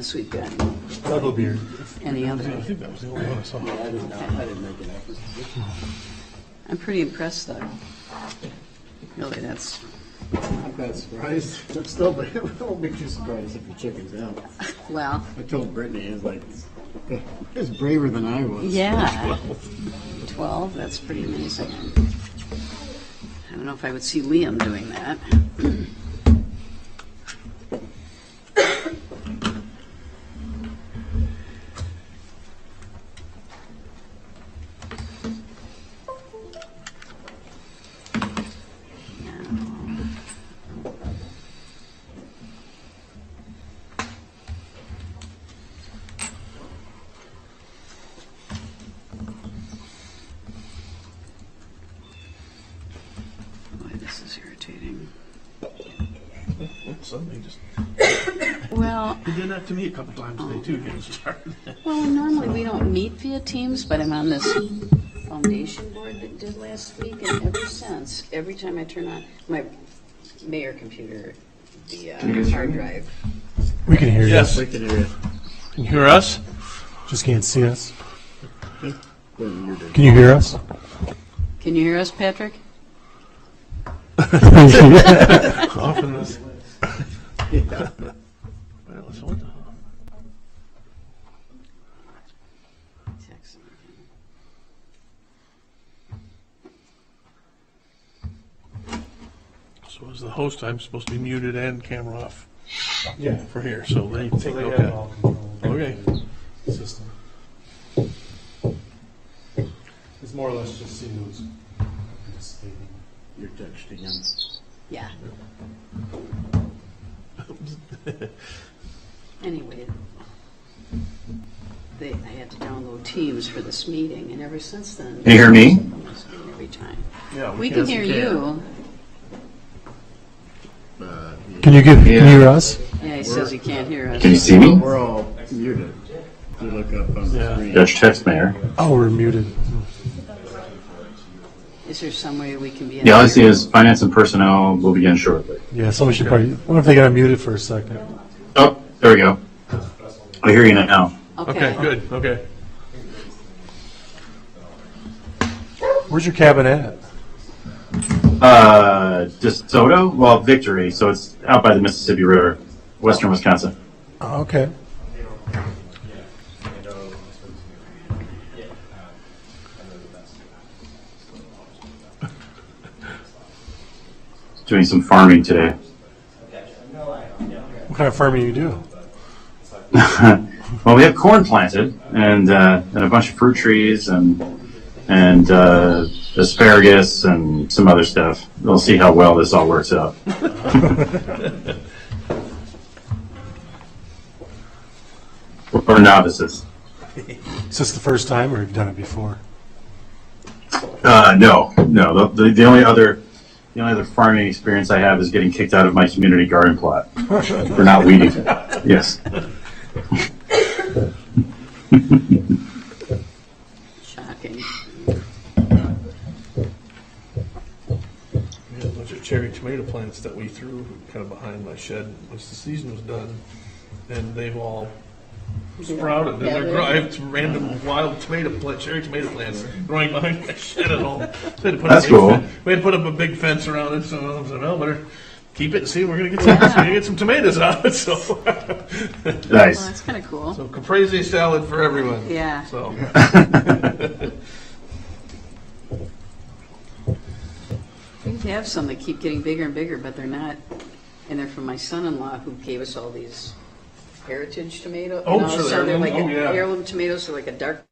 unless we've got Double beer. any other. I think that was the only one I saw. I didn't make an effort. I'm pretty impressed, though. Really, that's, I'm not surprised. I'm still, but it won't be too surprised if the chicken's out. well, I told Brittany, it's like, it's braver than I was. yeah. 12, that's pretty amazing. I don't know if I would see Liam doing that. Boy, this is irritating. Somebody just Well, he did that to me a couple times today too. Getting started. well, normally we don't meet via Teams, but I'm on this foundation board that did last week, and ever since, every time I turn on my mayor computer, the hard drive. We can hear Yes. We can hear you. Can you hear us? you. Just can't see us. When you're doing- Can you hear us? Can you hear us, Patrick? Often this. Yeah. Well, so what the hell? Text. So as the host, I'm supposed to be muted and camera off Yeah. for here. So they So think they have okay. all control of Okay. the system. It's more or less just see who's participating. You're texting him. Yeah. Anyway, I had to download Teams for this meeting, and ever since then. Can you hear me? Every time. Yeah, We can hear you. Can you Yeah. hear us? Yeah, he says he can't hear us. Can you see me? We're all muted. You look up on the Yeah. screen. Judge Text Mayor. Oh, we're muted. Is there some way we can be? The all I see is finance and personnel will begin shortly. Yeah, somebody should probably. I wonder if they got muted for a second. Oh, there we go. I hear you now. Okay, good. Okay. Where's your cabin at? DeSoto? Well, Victory. So it's out by the Mississippi River, western Wisconsin. Oh, okay. Doing some farming today. What kind of farming you do? Well, we have corn planted and a bunch of fruit trees and asparagus and some other stuff. We'll see how well this all works out. We're novices. Is this the first time, or have you done it before? No. The only other farming experience I have is getting kicked out of my community garden plot for not weeding. Yes. Shocking. We had a bunch of cherry tomato plants that we threw kind of behind my shed once the season was done, and they've all sprouted. And I have some random wild cherry tomato plants growing behind my shed and all. That's cool. We had to put up a big fence around it, so I said, "Well, better keep it and see. We're gonna get some tomatoes out of it." So, Well, Nice. that's kind of cool. so caprese salad for everyone. Yeah. So. We have some that keep getting bigger and bigger, but they're not. And they're from my son-in-law, who gave us all these heritage tomatoes. Oh, You know, sure, so they're like heirloom. Oh, yeah. heirloom tomatoes, are like a dark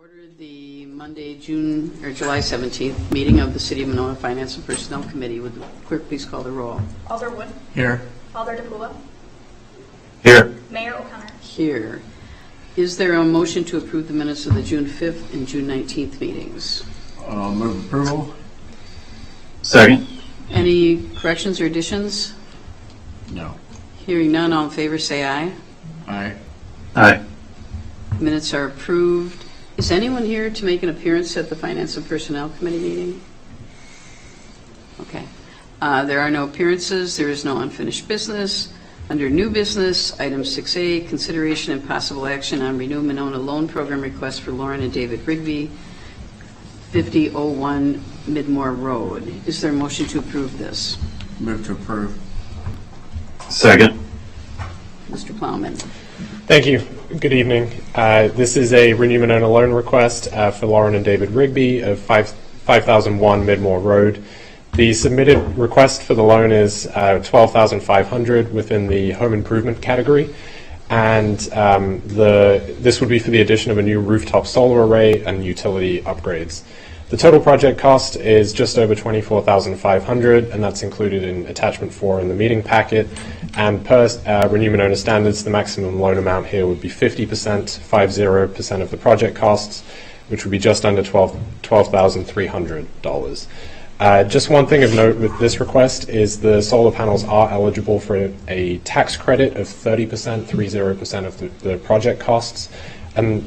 Order the Monday, July 17th meeting of the City of Monona Finance and Personnel Committee. Would the clerk please call the roll? Alder Wood. Here. Alder DePula. Here. Mayor O'Connor. Here. Is there a motion to approve the minutes of the June 5th and June 19th meetings? Move approval? Second. Any corrections or additions? No. Hearing none, all in favor say aye. Aye. Aye. Minutes are approved. Is anyone here to make an appearance at the Finance and Personnel Committee meeting? Okay. There are no appearances. There is no unfinished business. Under new business, item 6A, consideration and possible action on Renew Monona Loan Program request for Lauren and David Rigby, 5001 Midmore Road. Is there a motion to approve this? Move to approve. Second. Mr. Plowman. Thank you. Good evening. This is a Renew Monona loan request for Lauren and David Rigby of 5001 Midmore Road. The submitted request for the loan is $12,500 within the home improvement category, and this would be for the addition of a new rooftop solar array and utility upgrades. The total project cost is just over $24,500, and that's included in attachment 4 in the meeting packet. And per Renew Monona standards, the maximum loan amount here would be 50% of the project costs, which would be just under $12,300. Just one thing of note with this request is the solar panels are eligible for a tax credit of 30% of the project costs, and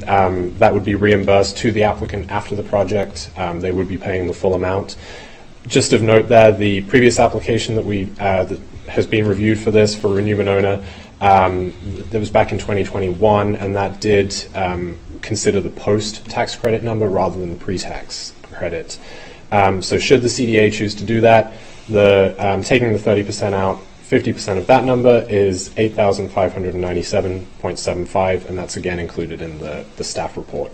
that would be reimbursed to the applicant after the project. They would be paying the full amount. Just of note there, the previous application that that has been reviewed for this for Renew Monona, that was back in 2021, and that did consider the post-tax credit number rather than the pre-tax credit. So should the CDA choose to do that, taking the 30% out, 50% of that number is $8,597.75, and that's again included in the staff report.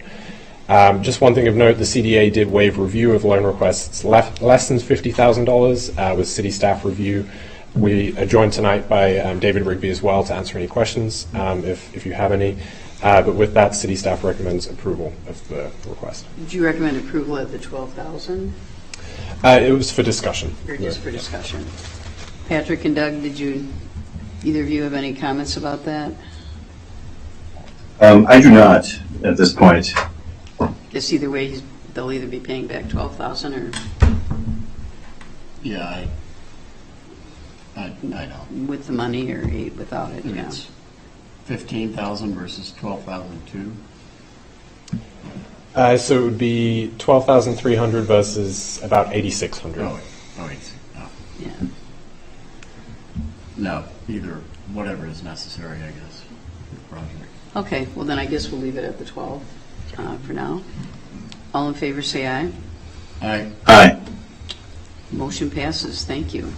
Just one thing of note, the CDA did waive review of loan requests less than $50,000 with city staff review. We are joined tonight by David Rigby as well to answer any questions if you have any. But with that, city staff recommends approval of the request. Did you recommend approval at the $12,000 It was for discussion. or just for discussion? Patrick and Doug, did either of you have any comments about that? I do not at this point. Guess either way, they'll either be paying back $12,000 or Yeah, I don't. with the money or without it. Yeah. It's 15,000 versus 12,002. So it would be 12,300 versus about 8,600. Oh, no. Yeah. No, either, whatever is necessary, I guess, for the project. Okay. Well, then I guess we'll leave it at the 12 for now. All in favor, say aye. Aye. Aye. Motion passes. Thank you.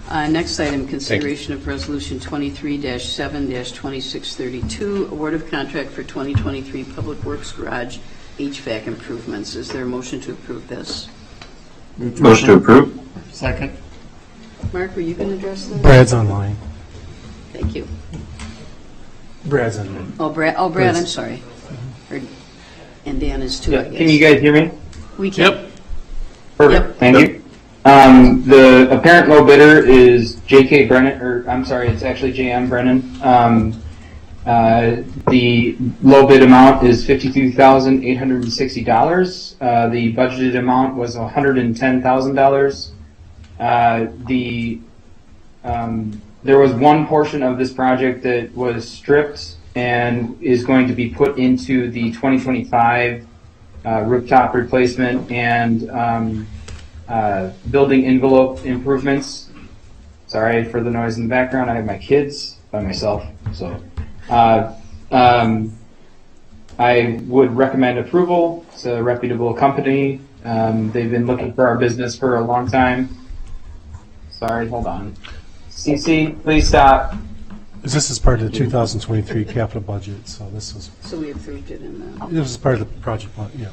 Next item, consideration of Resolution 23-7-2632, award of contract for 2023 Public Works Garage HVAC improvements. Is there a motion to approve this? Motion to approve. Second. Mark, were you going to address this? Brad's online. Thank you. Brad's online. Oh, Brad. Oh, Brad. I'm sorry. And Dan is too. I guess. Can you guys hear me? We can. Yep. Perfect. Yep. Thank you. The apparent low bidder is J.K. Brennan, or I'm sorry, it's actually J.M. Brennan. The low bid amount is $52,860. The budgeted amount was $110,000. There was one portion of this project that was stripped and is going to be put into the 2025 rooftop replacement and building envelope improvements. Sorry for the noise in the background. I have my kids by myself, so I would recommend approval. It's a reputable company. They've been looking for our business for a long time. Sorry, hold on. CC, please stop. This is part of the 2023 capital budget, so this was So we approved it in the. this was part of the project, yeah,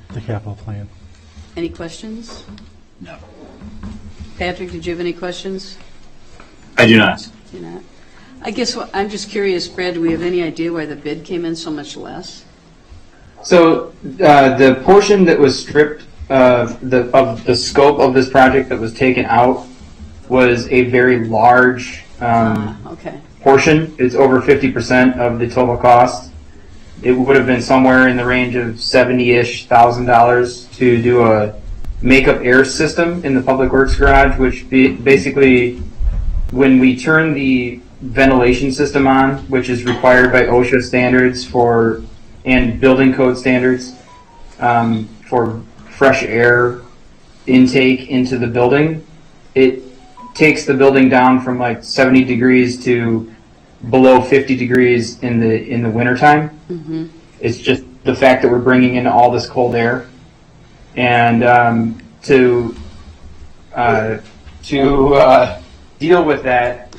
the capital plan. Any questions? No. Patrick, did you have any questions? I do not. Do not. I guess I'm just curious, Brad, do we have any idea why the bid came in so much less? So the portion that was stripped of the scope of this project that was taken out was a very large Okay. portion. It's over 50% of the total cost. It would have been somewhere in the range of $70,000 to do a makeup air system in the Public Works garage, which basically, when we turn the ventilation system on, which is required by OSHA standards and building code standards for fresh air intake into the building, it takes the building down from like 70 degrees to below 50 degrees in the wintertime. Mm-hmm. It's just the fact that we're bringing in all this cold air, and to deal with that,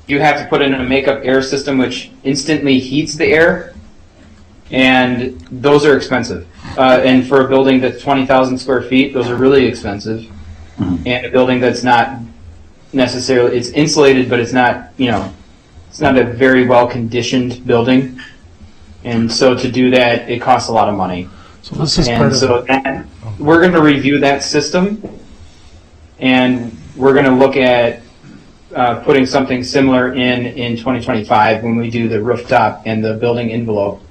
you have to put in a makeup air system which instantly heats the air, and those are expensive. And for a building that's 20,000 square feet, those are really expensive. And a building that's not necessarily, it's insulated, but it's not, it's not a very well conditioned building. And so to do that, it costs a lot of money. So this is And so we're going to review that system, and we're going to look at putting something similar in 2025 when we do the rooftop and the building envelope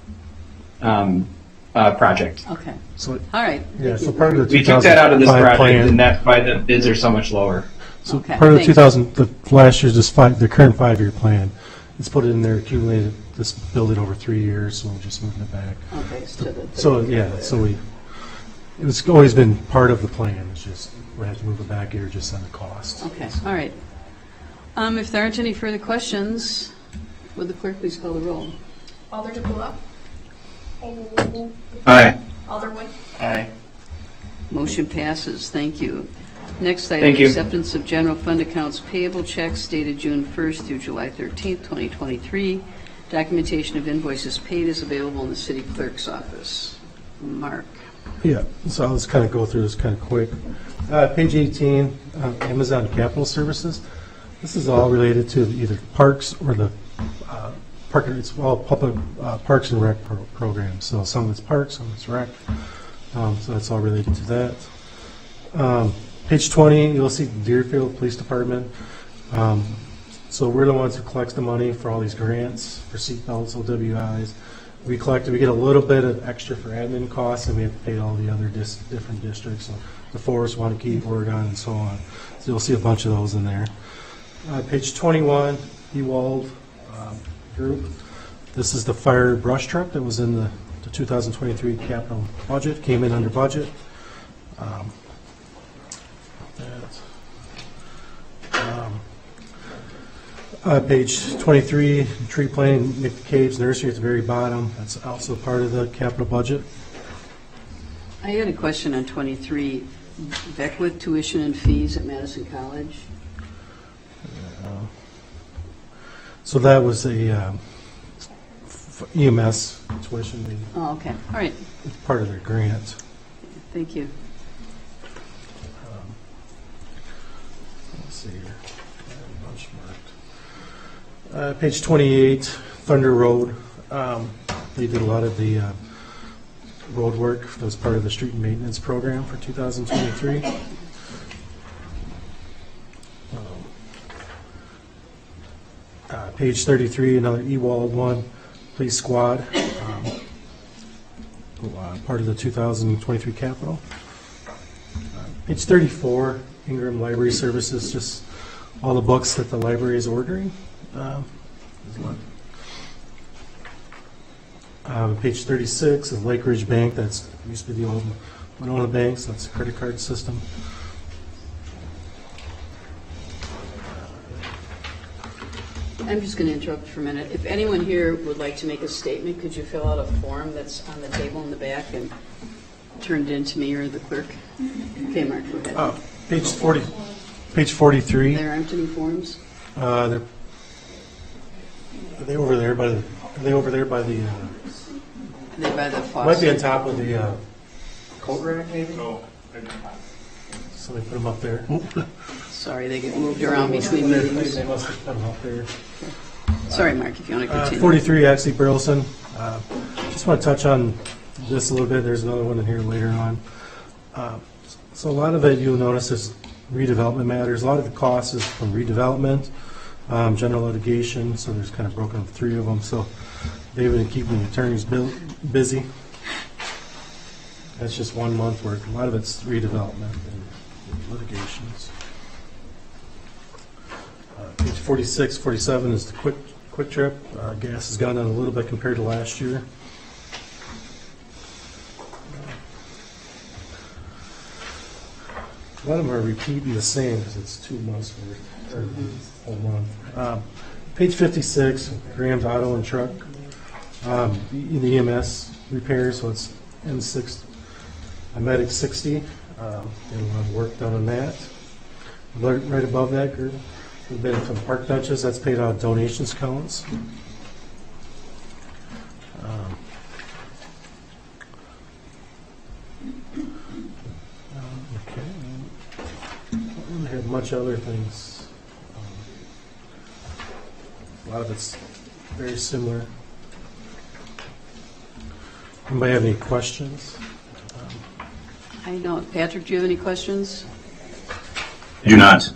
project. Okay. So, All right. yeah, so part of the We took that out of this 2005 project, and plan, that's why the bids are so much lower. so Okay, part of the thanks. last year's, the current 5-year plan, it's put in there, accumulated, this build it over 3 years, so we're just moving it back. Okay. So, yeah, it's always been part of the plan, it's just, we have to move it back here just on the cost. Okay. All right. If there aren't any further questions, would the clerk please call the roll? Alder DePula. Aye. Alderwood. Aye. Motion passes. Thank you. Next item, Thank you. acceptance of general fund accounts payable checks dated June 1st through July 13th, 2023. Documentation of invoices paid is available in the city clerk's office. Mark. Yeah, so I'll just kind of go through this kind of quick. Page 18, Amazon Capital Services. This is all related to either parks or the it's all public parks and rec programs. So some of it's parks, some of it's rec. So that's all related to that. Page 20, you'll see Deerfield Police Department. So we're the ones who collects the money for all these grants, for seatbelts, OWIs. We get a little bit of extra for admin costs, and we have to pay all the other different districts, so the Forest, Wanakee, Oregon, and so on. So you'll see a bunch of those in there. Page 21, Ewald Group. This is the fire brush truck that was in the 2023 capital budget, came in under budget. Page 23, tree planting, Nick Caves Nursery at the very bottom. That's also part of the capital budget. I had a question on 23, Beckwith tuition and fees at Madison College. So that was a EMS tuition, Oh, okay. All right. part of their grant. Thank you. Let's see here. I have a bunch marked. Page 28, Thunder Road. They did a lot of the road work. That was part of the street maintenance program for 2023. Page 33, another Ewald one, police squad, part of the 2023 capital. Page 34, Ingram Library Services, just all the books that the library is ordering. Page 36 is Lake Ridge Bank, that's used to be the old Winona Bank, so that's a credit card system. I'm just going to interrupt for a minute. If anyone here would like to make a statement, could you fill out a form that's on the table in the back and turn it in to me or the clerk? Okay, Mark, go ahead. Page 43. There aren't any forms? Are they over there by the? Are they over there by the? They're by the faucet. Might be on top of the coat rack, maybe. So they put them up there. Sorry, they get moved around between meetings. They must have put them up there. Sorry, Mark, if you want to continue. 43, actually, Burleson. Just want to touch on this a little bit. There's another one in here later on. So a lot of it you'll notice is redevelopment matters. A lot of the cost is from redevelopment, general litigation, so there's kind of broken up 3 of them. So they've been keeping the attorneys busy. That's just 1 month work. A lot of it's redevelopment and litigations. Page 46, 47 is the quick trip. Gas has gone down a little bit compared to last year. A lot of them are repeating the same because it's 2 months worth, or a month. Page 56, Graham's Auto and Truck. The EMS repairs, so it's M6, Medic 60. Getting a lot of work done on that. Right above that group, a bit from park benches, that's paid out of donations counts. Okay. Don't really have much other things. A lot of it's very similar. Anybody have any questions? I don't. Patrick, do you have any questions? I do not.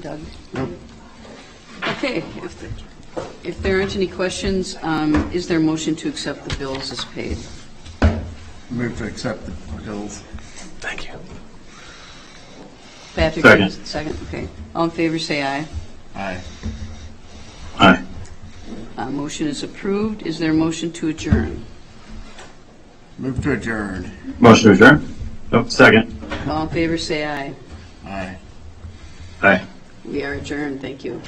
Doug? Nope. Okay, if there aren't any questions, is there a motion to accept the bills as paid? Move to accept the bills. Thank you. Patrick? Second. Second, okay. All in favor, say aye. Aye. Aye. Motion is approved. Is there a motion to adjourn? Move to adjourn. Motion to adjourn? Nope, second. All in favor, say aye. Aye. Aye. We are adjourned, thank you.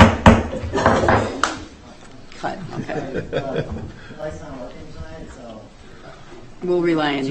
Cut, okay. We'll rely on you.